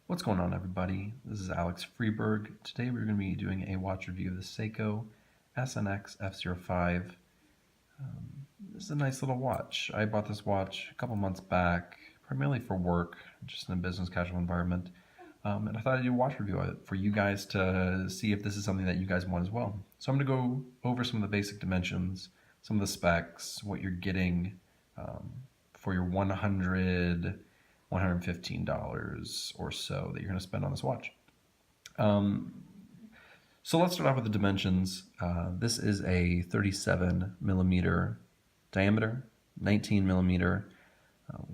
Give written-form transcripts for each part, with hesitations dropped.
What's going on, everybody? This is Alex Freeberg. Today we're going to be doing a watch review of the Seiko SNXF05. This is a nice little watch. I bought this watch a couple months back, primarily for work, just in a business casual environment. And I thought I'd do a watch review of it for you guys to see if this is something that you guys want as well. So I'm going to go over some of the basic dimensions, some of the specs, what you're getting for your $115 or so that you're going to spend on this watch. So let's start off with the dimensions. This is a 37 millimeter diameter, 19 millimeter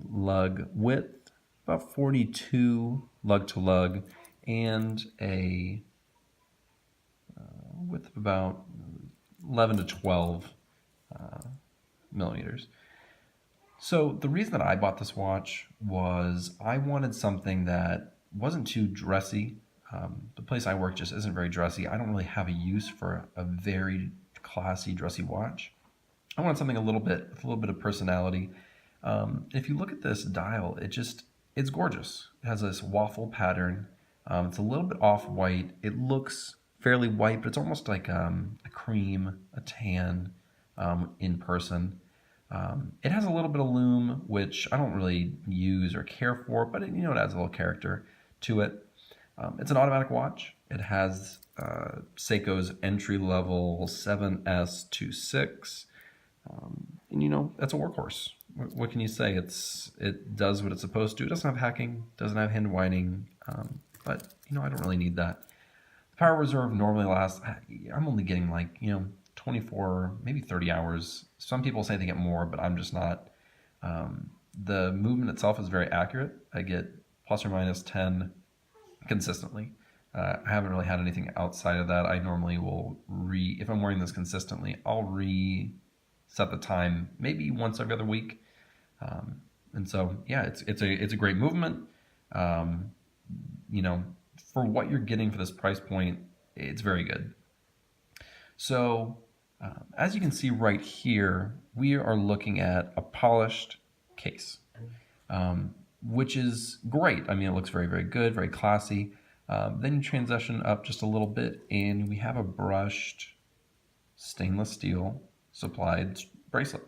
lug width, about 42 lug to lug, and a width of about 11 to 12 millimeters. So the reason that I bought this watch was I wanted something that wasn't too dressy. The place I work just isn't very dressy. I don't really have a use for a very classy, dressy watch. I wanted something with a little bit of personality. If you look at this dial, it's gorgeous. It has this waffle pattern. It's a little bit off-white. It looks fairly white, but it's almost like a cream, a tan in person. It has a little bit of lume, which I don't really use or care for, but it adds a little character to it. It's an automatic watch. It has Seiko's entry-level 7S26, and that's a workhorse. What can you say? It does what it's supposed to. It doesn't have hacking, doesn't have hand winding, but I don't really need that. The power reserve normally lasts. I'm only getting 24, maybe 30 hours. Some people say they get more, but I'm just not. The movement itself is very accurate. I get plus or minus 10 consistently. I haven't really had anything outside of that. I normally will if I'm wearing this consistently, I'll reset the time maybe once every other week. And so, yeah, it's a great movement. For what you're getting for this price point, it's very good. So, as you can see right here, we are looking at a polished case, which is great. I mean, it looks very, very good, very classy. Then you transition up just a little bit, and we have a brushed stainless steel supplied bracelet,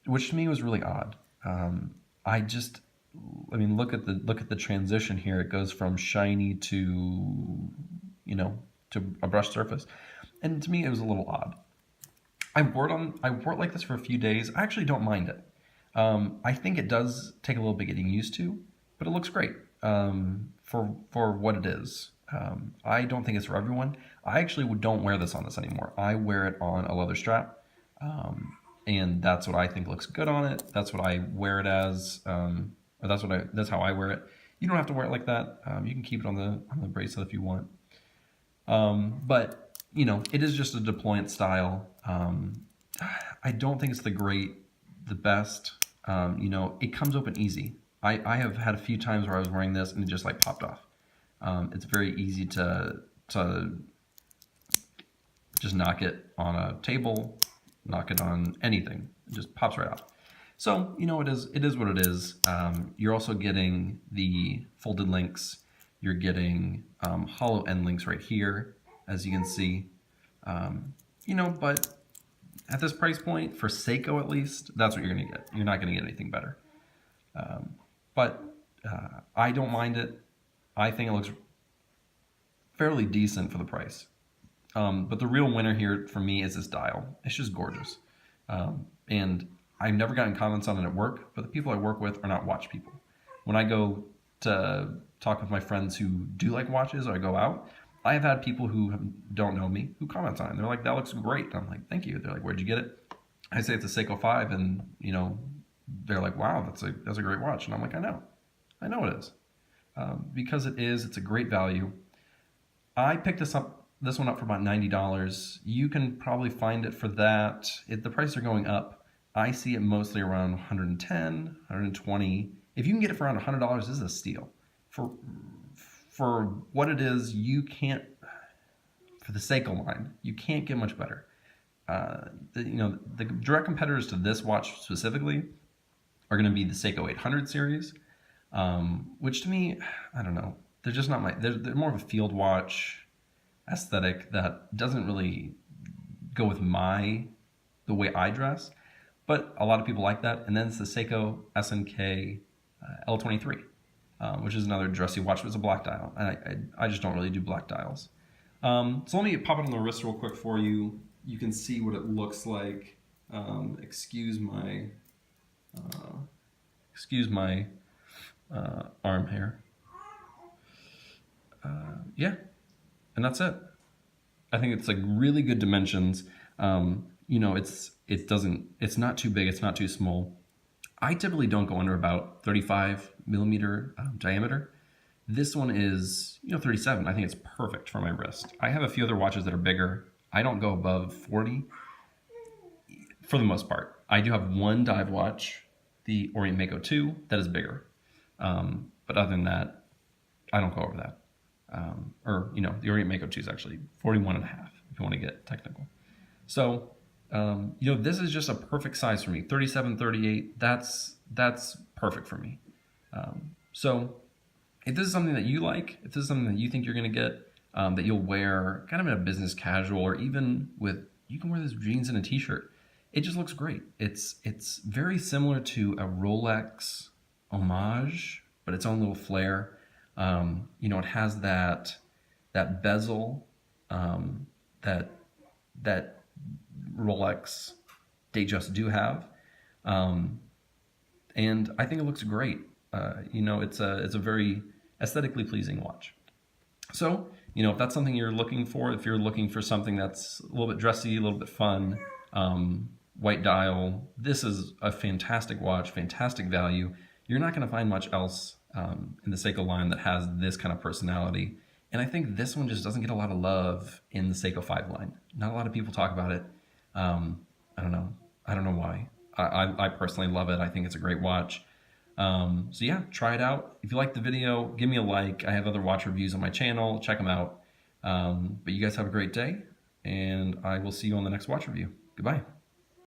which to me was really odd. Look at the transition here. It goes from shiny to a brushed surface, and to me it was a little odd. I wore it like this for a few days. I actually don't mind it. I think it does take a little bit getting used to, but it looks great for what it is. I don't think it's for everyone. I actually don't wear this on this anymore. I wear it on a leather strap, and that's what I think looks good on it. That's what I wear it as, or that's how I wear it. You don't have to wear it like that. You can keep it on the bracelet if you want. But it is just a deployant style. I don't think it's the best. It comes open easy. I have had a few times where I was wearing this and it just popped off. It's very easy to just knock it on a table, knock it on anything. It just pops right off. So, it is what it is. You're also getting the folded links. You're getting hollow end links right here, as you can see. But at this price point, for Seiko at least, that's what you're going to get. You're not going to get anything better. But I don't mind it. I think it looks fairly decent for the price. But the real winner here for me is this dial. It's just gorgeous. And I've never gotten comments on it at work, but the people I work with are not watch people. When I go to talk with my friends who do like watches, or I go out, I have had people who don't know me who comment on it. They're like, "That looks great." And I'm like, "Thank you." They're like, "Where'd you get it?" I say it's a Seiko 5, and they're like, "Wow, that's a great watch." And I'm like, "I know it is," because it's a great value. I picked this one up for about $90. You can probably find it for that. The prices are going up. I see it mostly around $110, $120. If you can get it for around $100, this is a steal. For what it is, you can't, for the Seiko line, you can't get much better. The direct competitors to this watch specifically are going to be the Seiko 800 series, which to me, I don't know. they're just not they're more of a field watch aesthetic that doesn't really go with the way I dress, but a lot of people like that. And then it's the Seiko SNK L23, which is another dressy watch, but it's a black dial, and I just don't really do black dials. So let me pop it on the wrist real quick for you. You can see what it looks like. Excuse my arm hair. Yeah, and that's it. I think it's like really good dimensions. You know, it's not too big, it's not too small. I typically don't go under about 35 millimeter diameter. This one is, 37. I think it's perfect for my wrist. I have a few other watches that are bigger. I don't go above 40 for the most part. I do have one dive watch, the Orient Mako 2, that is bigger. But other than that, I don't go over that. The Orient Mako 2 is actually 41 and a half, if you want to get technical. So, this is just a perfect size for me. 37, 38, that's perfect for me. So if this is something that you like, if this is something that you think you're going to get, that you'll wear kind of in a business casual, or even you can wear this jeans and a t-shirt. It just looks great. It's very similar to a Rolex Homage, but its own little flair. It has that bezel, that Rolex Datejust do have. And I think it looks great. It's a very aesthetically pleasing watch. So, if that's something you're looking for, if you're looking for something that's a little bit dressy, a little bit fun, white dial, this is a fantastic watch, fantastic value. You're not going to find much else in the Seiko line that has this kind of personality. And I think this one just doesn't get a lot of love in the Seiko 5 line. Not a lot of people talk about it. I don't know why. I personally love it. I think it's a great watch. So yeah, try it out. If you like the video, give me a like. I have other watch reviews on my channel. Check them out. But you guys have a great day, and I will see you on the next watch review. Goodbye.